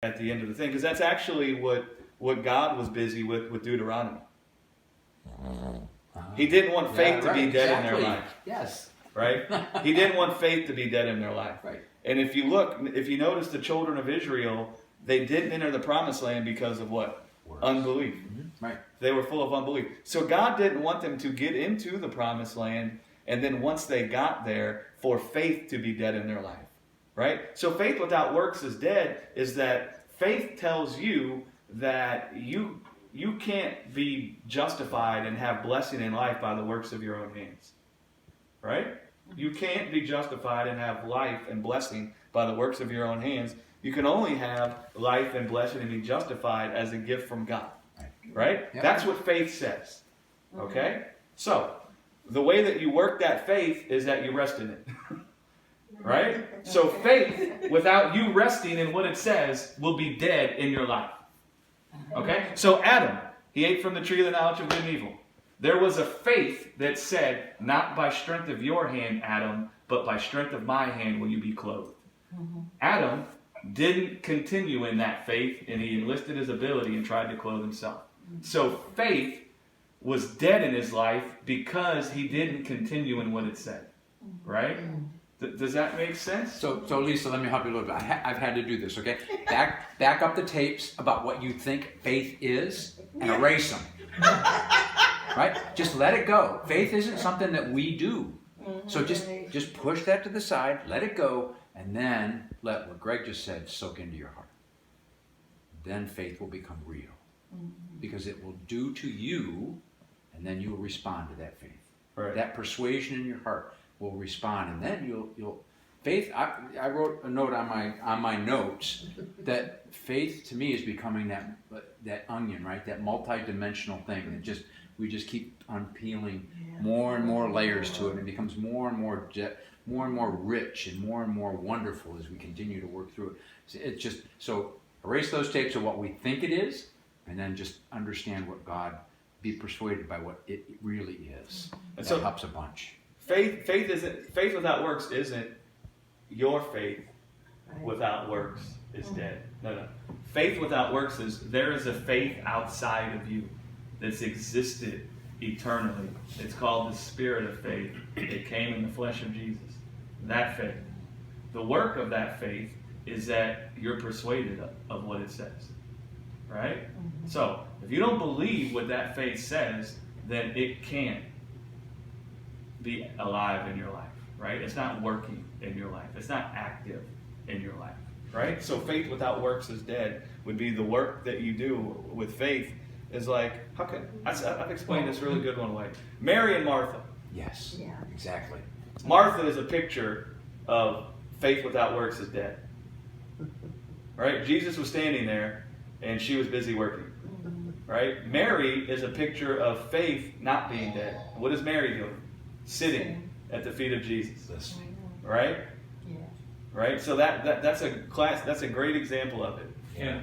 at the end of the thing, because that's actually what God was busy with Deuteronomy. He didn't want faith to be dead in their life. Yes. Right? He didn't want faith to be dead in their life. Right. And if you notice the children of Israel, they didn't enter the promised land because of what? Works. Unbelief. Mm-hmm. Right. They were full of unbelief. So God didn't want them to get into the promised land, and then once they got there, for faith to be dead in their life. Right? So faith without works is dead, is that faith tells you that you can't be justified and have blessing in life by the works of your own hands. Right? You can't be justified and have life and blessing by the works of your own hands. You can only have life and blessing and be justified as a gift from God. Right? Yep. That's what faith says. Okay? So, the way that you work that faith is that you rest in it. Right? So faith, without you resting in what it says, will be dead in your life. Okay? So Adam, he ate from the tree of the knowledge of good and evil. There was a faith that said, not by strength of your hand, Adam, but by strength of my hand will you be clothed. Adam didn't continue in that faith, and he enlisted his ability and tried to clothe himself. So faith was dead in his life because he didn't continue in what it said. Right? Does that make sense? So Lisa, let me help you a little bit. I've had to do this, okay? Back up the tapes about what you think faith is and erase them. Right? Just let it go. Faith isn't something that we do. So just push that to the side, let it go, and then let what Greg just said soak into your heart. Then faith will become real. Because it will do to you, and then you will respond to that faith. Right. That persuasion in your heart will respond, and then you'll faith. I wrote a note on my notes that faith to me is becoming that onion, right? That multi-dimensional thing that we just keep unpeeling more and more layers to it, and it becomes more and more rich and more wonderful as we continue to work through it. It's just so erase those tapes of what we think it is, and then just understand what God. Be persuaded by what it really is. And so helps a bunch. Faith without works isn't your faith without works is dead. No. Faith without works is there is a faith outside of you that's existed eternally. It's called the spirit of faith. It came in the flesh of Jesus. That faith. The work of that faith is that you're persuaded of what it says. Right? So, if you don't believe what that faith says, then it can't be alive in your life, right? It's not working in your life. It's not active in your life, right? So faith without works is dead would be the work that you do with faith is like, I've explained this really good one way. Mary and Martha. Yes, exactly. Martha is a picture of faith without works is dead, right? Jesus was standing there and she was busy working. Right? Mary is a picture of faith not being dead. What is Mary doing? Sitting at the feet of Jesus. Right? Right? So that's a great example of it. Yeah.